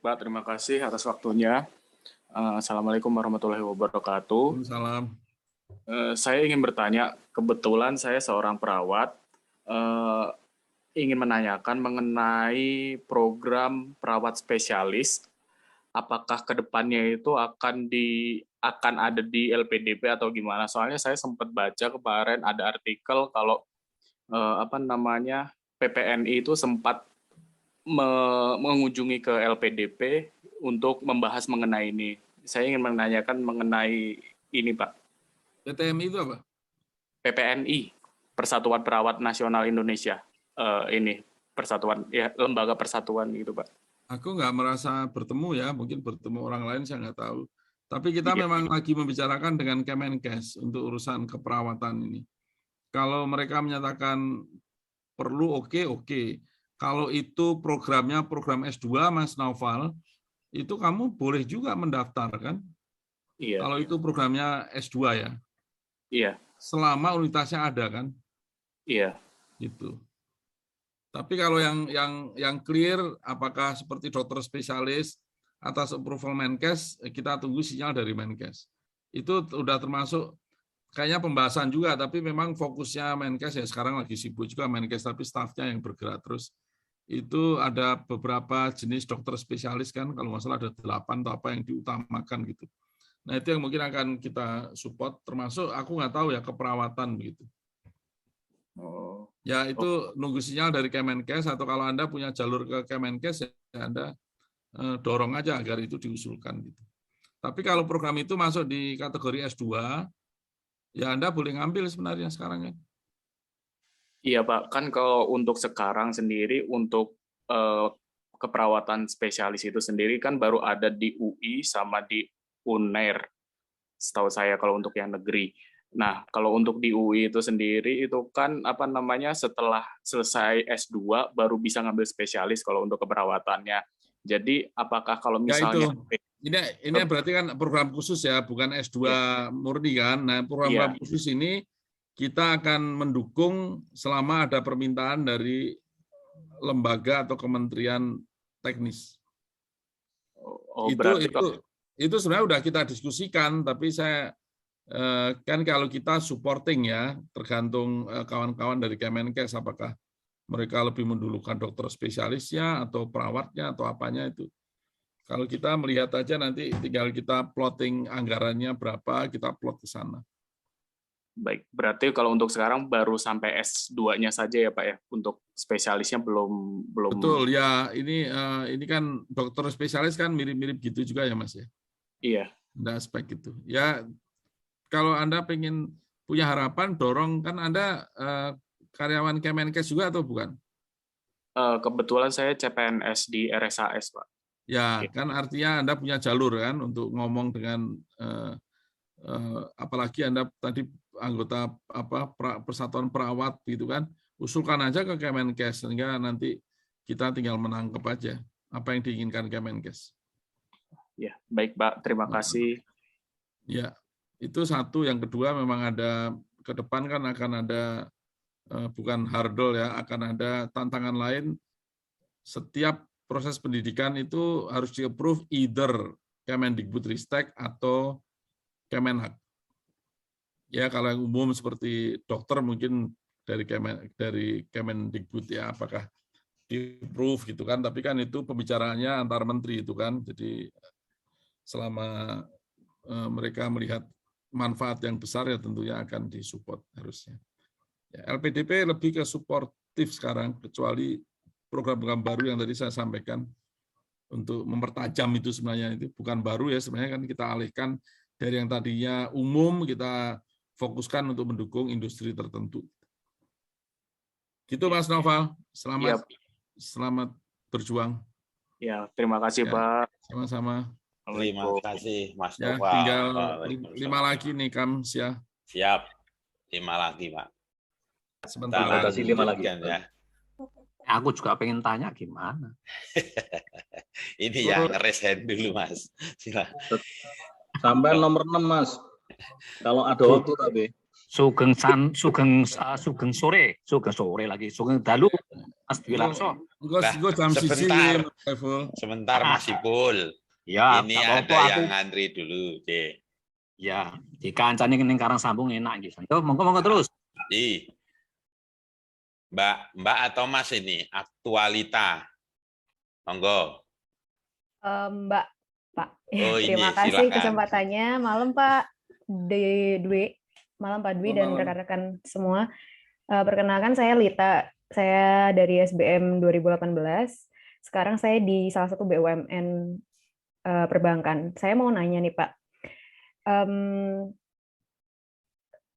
Baik, Pak. Terima kasih atas waktunya. Assalamualaikum warahmatullahi wabarakatuh. Salam. Saya ingin bertanya, kebetulan saya seorang perawat, ingin menanyakan mengenai program perawat spesialis. Apakah kedepannya itu akan ada di LPDP atau gimana? Soalnya saya sempat baca kemarin ada artikel kalau PPNI itu sempat mengunjungi ke LPDP untuk membahas mengenai ini. Saya ingin menanyakan mengenai ini, Pak. PTMI itu apa? PPNI, Persatuan Perawat Nasional Indonesia. Ini persatuan, ya lembaga persatuan gitu, Pak. Aku nggak merasa bertemu ya, mungkin bertemu orang lain saya nggak tahu. Tapi kita memang lagi membicarakan dengan Kemenkes untuk urusan keperawatan ini. Kalau mereka menyatakan perlu, oke. Kalau itu programnya program S2, Mas Naufal, itu kamu boleh juga mendaftar kan? Iya. Kalau itu programnya S2 ya? Iya. Selama unitasnya ada kan? Iya. Gitu. Tapi kalau yang clear, apakah seperti dokter spesialis atas approval Menkes, kita tunggu sinyal dari Menkes. Itu udah termasuk kayaknya pembahasan juga, tapi memang fokusnya Menkes ya sekarang lagi sibuk juga Menkes, tapi stafnya yang bergerak terus. Itu ada beberapa jenis dokter spesialis kan, kalau nggak salah ada 8 atau apa yang diutamakan gitu. Nah itu yang mungkin akan kita support, termasuk aku nggak tahu ya keperawatan begitu. Ya itu nunggu sinyal dari Kemenkes, atau kalau Anda punya jalur ke Kemenkes, ya Anda dorong aja agar itu diusulkan gitu. Tapi kalau program itu masuk di kategori S2, ya Anda boleh ngambil sebenarnya sekarang ya. Iya, Pak. Kan kalau untuk sekarang sendiri, untuk keperawatan spesialis itu sendiri kan baru ada di UI sama di UNER, setahu saya kalau untuk yang negeri. Nah, kalau untuk di UI itu sendiri, itu kan setelah selesai S2 baru bisa ngambil spesialis kalau untuk keperawatannya. Jadi, apakah kalau misalnya... Ya itu, ini berarti kan program khusus ya, bukan S2 murni kan. Nah, program khusus ini kita akan mendukung selama ada permintaan dari lembaga atau kementerian teknis. Itu sebenarnya udah kita diskusikan, tapi saya kan kalau kita supporting ya, tergantung kawan-kawan dari Kemenkes apakah mereka lebih mendulukan dokter spesialisnya atau perawatnya atau apanya itu. Kalau kita melihat aja nanti tinggal kita plotting anggarannya berapa, kita plot ke sana. Baik, berarti kalau untuk sekarang baru sampai S2-nya saja ya Pak ya, untuk spesialisnya belum. Betul ya, ini kan dokter spesialis kan mirip-mirip gitu juga ya Mas ya. Iya. Ada aspek gitu. Ya kalau Anda pengen punya harapan, dorong kan Anda karyawan Kemenkes juga atau bukan? Kebetulan saya CPNS di RSAS Pak. Ya kan artinya Anda punya jalur kan untuk ngomong dengan apalagi Anda tadi anggota persatuan perawat gitu kan, usulkan aja ke Kemenkes sehingga nanti kita tinggal menangkap aja apa yang diinginkan Kemenkes. Ya, baik Pak, terima kasih. Ya, itu satu. Yang kedua memang ada ke depan kan akan ada bukan hurdle ya, akan ada tantangan lain. Setiap proses pendidikan itu harus di-approve either Kemendikbudristek atau Kemenhag. Ya kalau yang umum seperti dokter mungkin dari Kemendikbud ya, apakah di-approve gitu kan, tapi kan itu pembicaraannya antar menteri itu kan, jadi selama mereka melihat manfaat yang besar ya tentunya akan disupport harusnya. Ya, LPDP lebih ke suportif sekarang, kecuali program-program baru yang tadi saya sampaikan untuk mempertajam itu sebenarnya itu bukan baru ya, sebenarnya kan kita alihkan dari yang tadinya umum kita fokuskan untuk mendukung industri tertentu. Gitu Mas Noval, selamat berjuang. Ya, terima kasih Pak. Sama-sama. Terima kasih Mas Noval. Ya, tinggal 5 lagi nih Kams ya. Siap, 5 lagi Pak. Sebentar lagi 5 lagi. Ya. Aku juga pengen tanya gimana. Ini ya ngereset dulu Mas. Silakan. Sampai nomor 6 Mas. Kalau ada waktu tapi. Sugeng sore lagi. Sugeng dalu Mas Dwi Larso. Engko jam 1 sebentar. Mas Saiful. Sebentar Mas Ipul. Ya, Ini nggak ada apa-apa, yang ngantri dulu, Cek. Ya, di kancane ning Karang Sambung enak gitu. Yo, monggo terus. Mbak atau Mas ini aktualita. Monggo. Mbak, Pak. Oh, Terima ini, kasih silakan. kesempatannya. Malam Pak Dwi. Malam Pak Dwi dan Malam. rekan-rekan semua. Perkenalkan saya Lita. Saya dari SBM 2018. Sekarang saya di salah satu BUMN perbankan. Saya mau nanya nih Pak.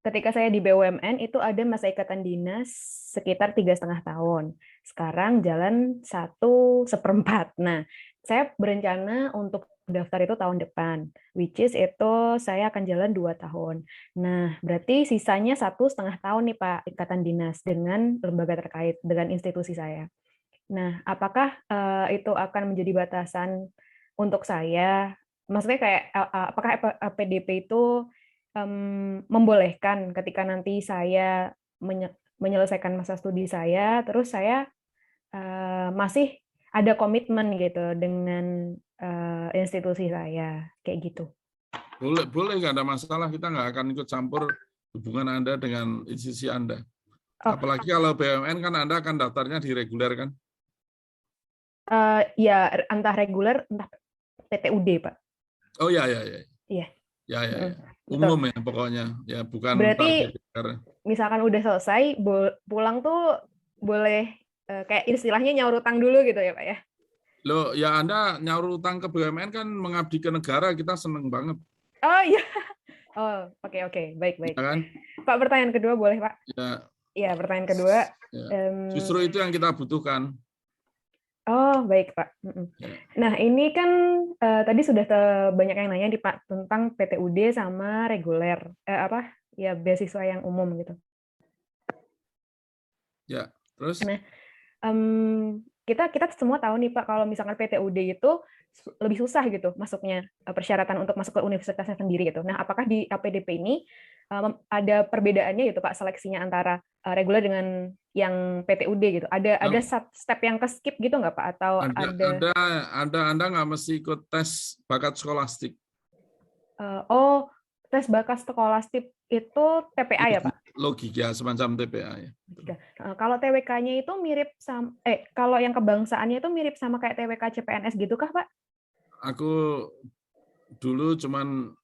Ketika saya di BUMN itu ada masa ikatan dinas sekitar 3,5 tahun. Sekarang jalan 1/4. Nah, saya berencana untuk daftar itu tahun depan, which is itu saya akan jalan 2 tahun. Nah, berarti sisanya 1,5 tahun nih Pak ikatan dinas dengan lembaga terkait, dengan institusi saya. Nah, apakah itu akan menjadi batasan untuk saya? Maksudnya kayak apakah LPDP itu membolehkan ketika nanti saya menyelesaikan masa studi saya, terus saya masih ada komitmen gitu dengan institusi saya, kayak gitu. Boleh nggak ada masalah, kita nggak akan ikut campur hubungan Anda dengan institusi Anda. Apalagi kalau BUMN kan Anda akan daftarnya di reguler kan? Ya, entah reguler, entah PTUD, Pak. Oh ya. Iya. Ya. Umum ya pokoknya, ya bukan. Berarti misalkan udah selesai, pulang tuh boleh kayak istilahnya nyaur utang dulu gitu ya Pak ya? Loh, ya Anda nyaur utang ke BUMN kan mengabdi ke negara, kita seneng banget. Oh iya. Oh, oke. Baik. Ya kan? Pak, pertanyaan kedua boleh Pak? Ya. Iya, pertanyaan kedua. Ya. Justru itu yang kita butuhkan. Oh, baik Pak. Ya. Nah, ini kan tadi sudah banyak yang nanya di Pak tentang PTUD sama reguler, beasiswa yang umum gitu. Ya, terus? Nah, kita semua tahu nih Pak, kalau misalkan PTUD itu lebih susah gitu masuknya, persyaratan untuk masuk ke universitasnya sendiri gitu. Nah, apakah di LPDP ini ada perbedaannya gitu Pak, seleksinya antara reguler dengan yang PTUD gitu? Ada step yang ke-skip gitu nggak Pak? Atau Anda nggak mesti ikut tes bakat skolastik. Tes bakat skolastik itu TPA ya Pak? Logika, semacam TPA ya. Kalau TWK-nya itu mirip sama, kalau yang kebangsaannya itu mirip sama kayak TWK CPNS gitu kah Pak? Aku dulu cuman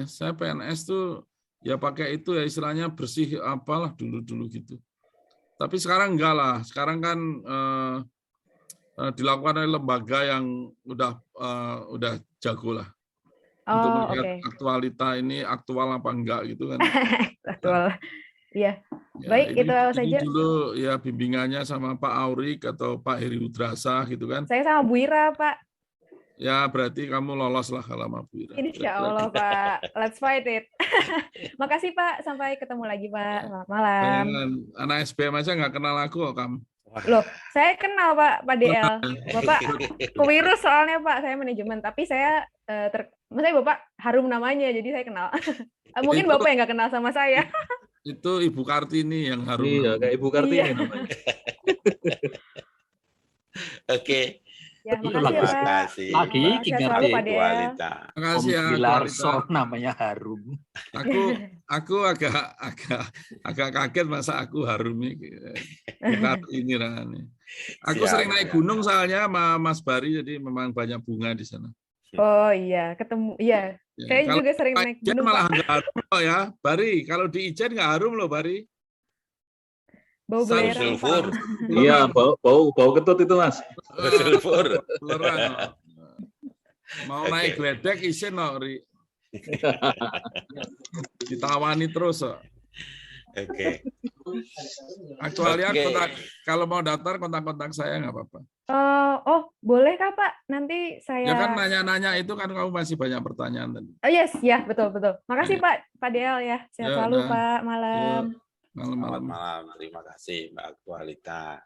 saya PNS tuh ya pakai itu ya istilahnya bersih apalah dulu gitu. Tapi sekarang enggak lah. Sekarang kan dilakukan oleh lembaga yang udah jago lah. Untuk melihat aktualita ini aktual apa enggak gitu kan. Aktual. Iya. Ya, baik, itu saja. Dulu ya bimbingannya sama Pak Aurik atau Pak Heri Udrasa gitu kan. Saya sama Bu Ira, Pak. Ya, berarti kamu lolos lah kalau sama Bu Ira. Insya Allah, Pak. Let's fight it. Makasih, Pak. Sampai ketemu lagi, Pak. Selamat malam. Anak SBM aja nggak kenal aku kok, kamu. Loh, saya kenal Pak DL. Bapak kewirus soalnya Pak, saya manajemen. Tapi saya, maksudnya Bapak harum namanya, jadi saya kenal. Mungkin Bapak yang nggak kenal sama saya. Itu Ibu Kartini yang harum. Iya, kayak Ibu Kartini namanya. Oke. Ya, makasih Pak. Lagi selalu Pak DL. Makasih ya. Larso namanya harum. Aku agak kaget masa aku harum ini nih. Aku sering naik gunung soalnya sama Mas Bari, jadi memang banyak bunga di sana. Oh iya, ketemu. Iya. Ya. Saya juga sering naik gunung. Malah nggak harum loh ya, Bari. Kalau di Ijen nggak harum loh, Bari. Bau belerang. Iya, bau ketut itu Mas. Sulfur. Mau naik gledek isin loh, Ri. Ditawani terus. Oke. Aktualnya kalau mau daftar kontak saya nggak apa-apa. Boleh Kak Pak? Nanti saya. Ya kan nanya-nanya itu kan kamu masih banyak pertanyaan tadi. Oh yes, ya betul. Makasih Pak DL ya. Sehat selalu Pak. Malam. Malam. Terima kasih Mbak Aktualita.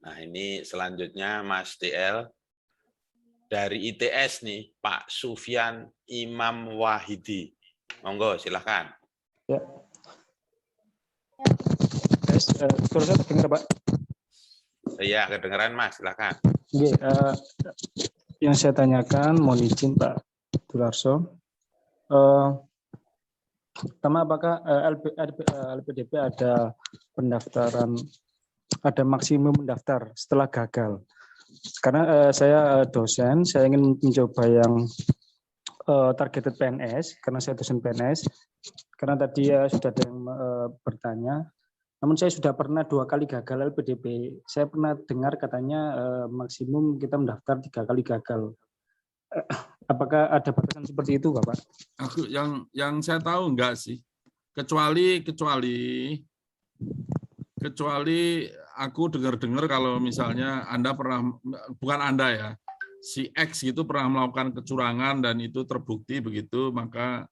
Nah ini selanjutnya Mas DL dari ITS nih, Pak Sufyan Imam Wahidi. Monggo silahkan. Ya, Suara saya terdengar, Pak? Iya, kedengeran Mas, silakan. Oke, yang saya tanyakan, mohon izin Pak Dularso. Pertama, apakah LPDP ada pendaftaran, ada maksimum mendaftar setelah gagal? Karena saya dosen, saya ingin mencoba yang targeted PNS, karena saya dosen PNS. Karena tadi sudah ada yang bertanya, namun saya sudah pernah 2 kali gagal LPDP. Saya pernah dengar katanya maksimum kita mendaftar 3 kali gagal. Apakah ada batasan seperti itu, Bapak? Aku yang saya tahu enggak sih. Kecuali aku dengar-dengar kalau misalnya Anda pernah, bukan Anda ya, si X itu pernah melakukan kecurangan dan itu terbukti begitu, maka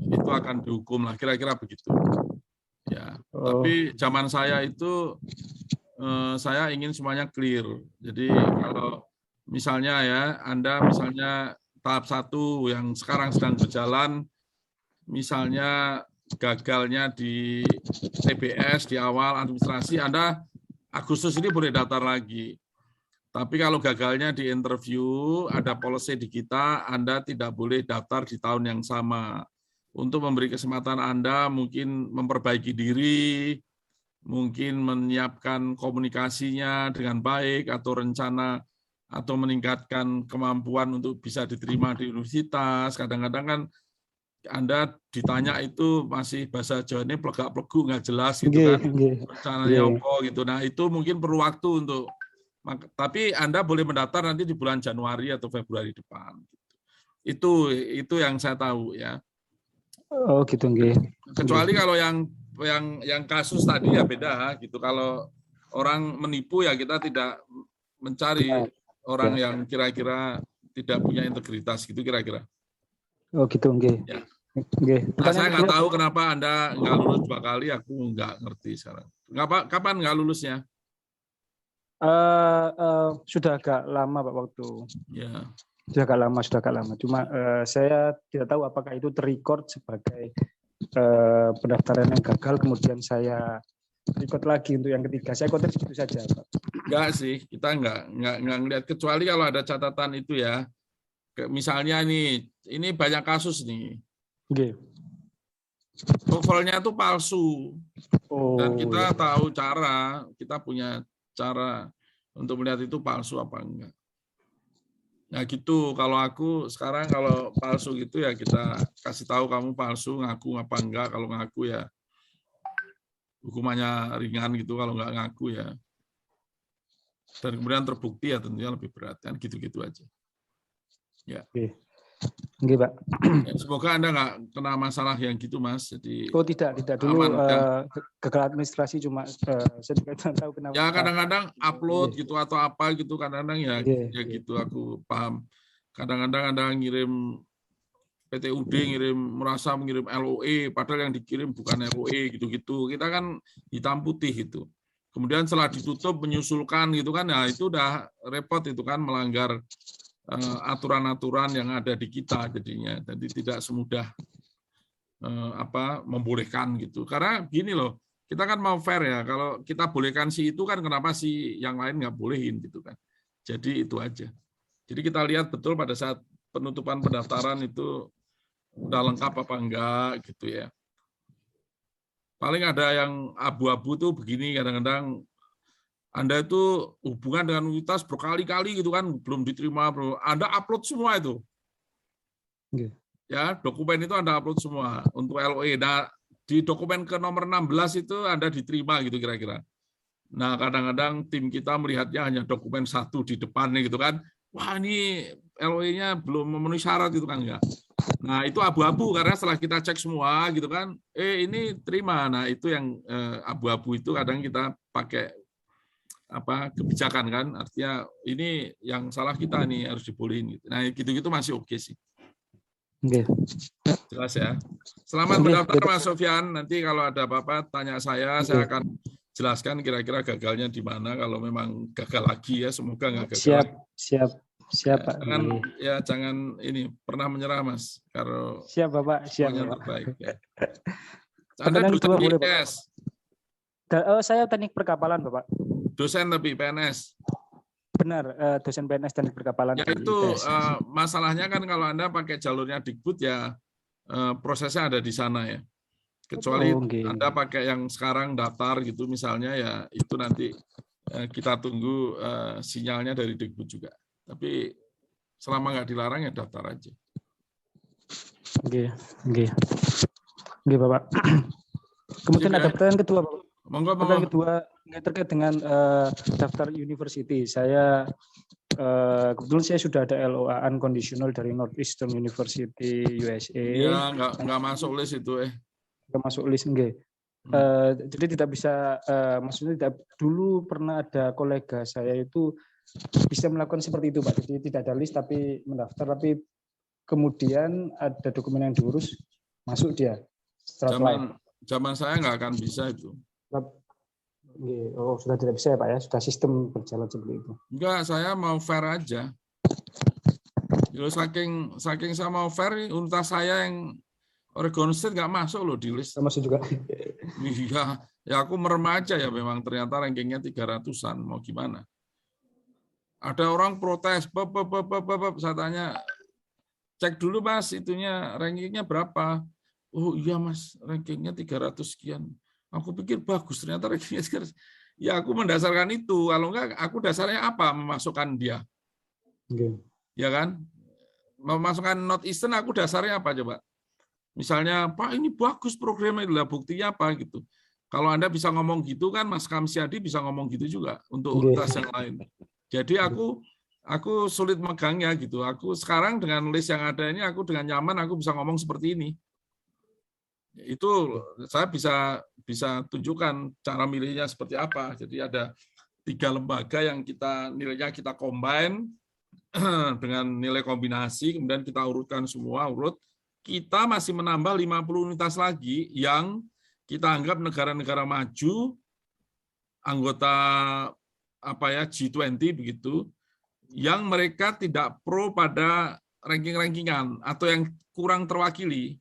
itu akan dihukum lah, kira-kira begitu. Ya, tapi zaman saya itu saya ingin semuanya clear. Jadi kalau misalnya ya, Anda misalnya tahap 1 yang sekarang sedang berjalan, misalnya gagalnya di TBS di awal administrasi, Anda Agustus ini boleh daftar lagi. Tapi kalau gagalnya di interview, ada policy di kita, Anda tidak boleh daftar di tahun yang sama. Untuk memberi kesempatan Anda mungkin memperbaiki diri, mungkin menyiapkan komunikasinya dengan baik, atau rencana atau meningkatkan kemampuan untuk bisa diterima di universitas. Kadang-kadang kan Anda ditanya itu masih bahasa Jawa ini plegak-plegu, nggak jelas gitu kan, rencananya apa gitu. Nah itu mungkin perlu waktu untuk, tapi Anda boleh mendaftar nanti di bulan Januari atau Februari depan. Itu yang saya tahu ya. Oh gitu, nggih. Kecuali kalau yang kasus tadi ya beda gitu. Kalau orang menipu ya kita tidak mencari orang yang kira-kira tidak punya integritas gitu kira-kira. Oh gitu, nggih. Ya. Nggih. Nah, saya nggak tahu kenapa Anda nggak lulus 2 kali, aku nggak ngerti sekarang. Kapan nggak lulusnya? Sudah agak lama Pak waktu. Ya. Sudah agak lama. Cuma saya tidak tahu apakah itu terrecord sebagai pendaftaran yang gagal, kemudian saya record lagi untuk yang ketiga. Saya konteks itu saja, Pak. Enggak sih, kita enggak ngelihat, kecuali kalau ada catatan itu ya. Misalnya ini banyak kasus nih. Oke. TOEFL-nya itu palsu. Dan kita ya. tahu kita punya cara untuk melihat itu palsu apa enggak. Nah gitu, kalau aku sekarang kalau palsu gitu ya kita kasih tahu kamu palsu, ngaku apa enggak. Kalau ngaku ya hukumannya ringan gitu, kalau nggak ngaku ya. Dan kemudian terbukti ya tentunya lebih berat, kan gitu-gitu aja. Ya. Oke, Pak. Ya, semoga Anda nggak kena masalah yang gitu, Mas. Jadi tidak. Dulu aman, ya. gagal administrasi cuma saya juga tidak tahu kenapa. Ya kadang-kadang upload gitu atau apa gitu, kadang-kadang ya gitu aku paham. Kadang-kadang Anda ngirim PTUD, merasa mengirim LOE, padahal yang dikirim bukan LOE gitu-gitu. Kita kan hitam putih gitu. Kemudian setelah ditutup menyusulkan gitu kan, nah itu udah repot itu kan, melanggar aturan-aturan yang ada di kita jadinya. Jadi tidak semudah membolehkan gitu. Karena gini loh, kita kan mau fair ya. Kalau kita bolehkan si itu kan, kenapa si yang lain nggak bolehin gitu kan? Jadi itu aja. Jadi kita lihat betul pada saat penutupan pendaftaran itu udah lengkap apa enggak gitu ya. Paling ada yang abu-abu tuh begini, kadang-kadang Anda itu hubungan dengan universitas berkali-kali gitu kan, belum diterima, bro. Anda upload semua itu. Ya, dokumen itu Anda upload semua untuk LOE. Nah, di dokumen ke nomor 16 itu Anda diterima gitu kira-kira. Nah, kadang-kadang tim kita melihatnya hanya dokumen 1 di depan gitu kan. Wah, ini LOE-nya belum memenuhi syarat gitu kan, enggak. Nah, itu abu-abu karena setelah kita cek semua gitu kan, ini terima. Nah, itu yang abu-abu itu kadang kita pakai kebijakan kan, artinya ini yang salah kita nih, harus dibolehin gitu. Nah, gitu-gitu masih oke sih. Oke. Jelas ya. Selamat mendaftar Mas Sofyan. Nanti kalau ada apa-apa tanya saya akan jelaskan kira-kira gagalnya di mana. Kalau memang gagal lagi ya, semoga nggak gagal. Siap Pak. Jangan ini pernah menyerah Mas. Kalau siap Bapak, siap. Bapak. Ya. Anda dosen IPS. Saya teknik perkapalan, Bapak. Dosen tapi PNS. Benar, dosen PNS teknik perkapalan. Ya di itu ITS. masalahnya kan kalau Anda pakai jalurnya Dikbud ya prosesnya ada di sana ya. Kecuali oke. Anda pakai yang sekarang datar gitu misalnya ya itu nanti kita tunggu sinyalnya dari Dikbud juga. Tapi selama nggak dilarang ya daftar aja. Oke, Bapak. Kemudian ada pertanyaan kedua, Bapak. Monggo. Pertanyaan kedua terkait dengan daftar university. Saya kebetulan saya sudah ada LOA unconditional dari Northeastern University USA. Iya, nggak masuk list itu Nggak masuk list, enggak. Jadi tidak bisa, maksudnya tidak, dulu pernah ada kolega saya itu bisa melakukan seperti itu, Pak. Jadi tidak ada list tapi mendaftar, tapi kemudian ada dokumen yang diurus, masuk dia. Zaman saya nggak akan bisa itu. Oh, sudah tidak bisa ya Pak ya? Sudah sistem berjalan seperti itu. Enggak, saya mau fair aja. Jadi saking saya mau fair, universitas saya yang Oregon State nggak masuk loh di list. Masuk juga. Iya, ya aku merem aja ya memang ternyata rankingnya 300-an, mau gimana. Ada orang protes, saya tanya, cek dulu Mas, itunya rankingnya berapa? Oh iya Mas, rankingnya 300 sekian. Aku pikir bagus, ternyata rankingnya 300. Ya aku mendasarkan itu, kalau enggak aku dasarnya apa memasukkan dia? Okay. Ya kan? Memasukkan Northeastern aku dasarnya apa coba? Misalnya, Pak ini bagus programnya, lah buktinya apa gitu. Kalau Anda bisa ngomong gitu kan, Mas Kamsiadi bisa ngomong gitu juga untuk universitas yang lain. Jadi aku sulit megangnya gitu. Aku sekarang dengan list yang ada ini, aku dengan nyaman aku bisa ngomong seperti ini. Itu saya bisa tunjukkan cara milihnya seperti apa. Jadi ada 3 lembaga yang nilainya kita combine dengan nilai kombinasi, kemudian kita urutkan semua urut. Kita masih menambah 50 unitas lagi yang kita anggap negara-negara maju, anggota G20 begitu, yang mereka tidak pro pada ranking-rankingan atau yang kurang terwakili.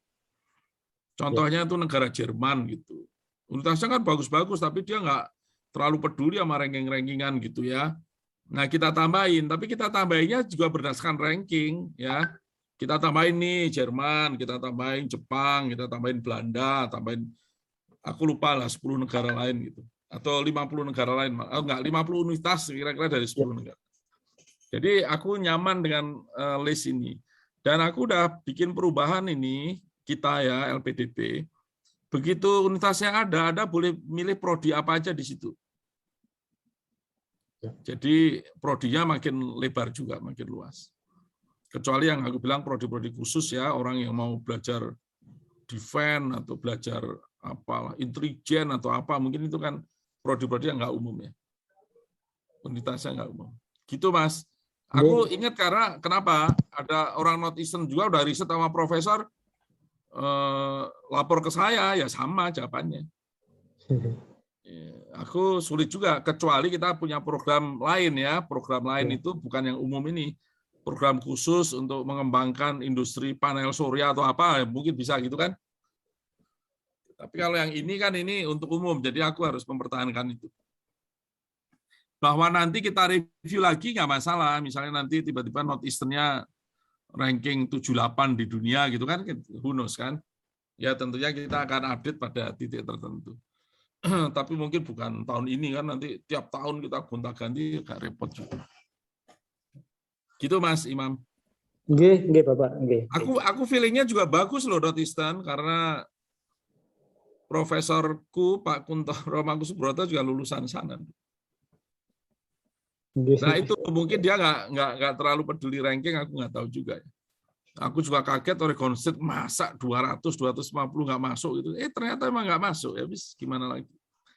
Contohnya itu negara Jerman gitu. Universitasnya kan bagus-bagus, tapi dia nggak terlalu peduli sama ranking-rankingan gitu ya. Nah kita tambahin, tapi kita tambahinnya juga berdasarkan ranking ya. Kita tambahin nih Jerman, kita tambahin Jepang, kita tambahin Belanda, tambahin aku lupa lah 10 negara lain gitu. Atau 50 negara lain. Oh, enggak, 50 universitas kira-kira dari 10 negara. Jadi aku nyaman dengan list ini. Dan aku udah bikin perubahan ini, kita ya, LPDP. Begitu universitas yang ada boleh milih prodi apa aja di situ. Jadi prodinya makin lebar juga, makin luas. Kecuali yang aku bilang prodi-prodi khusus ya, orang yang mau belajar defense atau belajar apalah, intelijen atau apa, mungkin itu kan prodi-prodi yang nggak umum ya. Universitasnya nggak umum. Gitu Mas. Aku ingat karena kenapa ada orang Northeastern juga udah riset sama profesor lapor ke saya ya sama jawabannya. Aku sulit juga kecuali kita punya program lain ya, program lain itu bukan yang umum ini, program khusus untuk mengembangkan industri panel surya atau apa, mungkin bisa gitu kan. Tapi kalau yang ini kan ini untuk umum, jadi aku harus mempertahankan itu. Bahwa nanti kita review lagi nggak masalah, misalnya nanti tiba-tiba Northeastern-nya ranking 78 di dunia gitu kan, who knows kan. Ya tentunya kita akan update pada titik tertentu. Tapi mungkin bukan tahun ini kan, nanti tiap tahun kita gonta-ganti agak repot juga. Gitu Mas Imam. Nggih, Bapak, nggih. Aku feelingnya juga bagus loh Northeastern karena profesorku Pak Kuntoro Mangkusubroto juga lulusan sana. Nah itu mungkin dia nggak terlalu peduli ranking, aku nggak tahu juga. Aku juga kaget Oregon State masa 200-250 nggak masuk gitu. Ternyata emang nggak masuk ya, bis gimana lagi?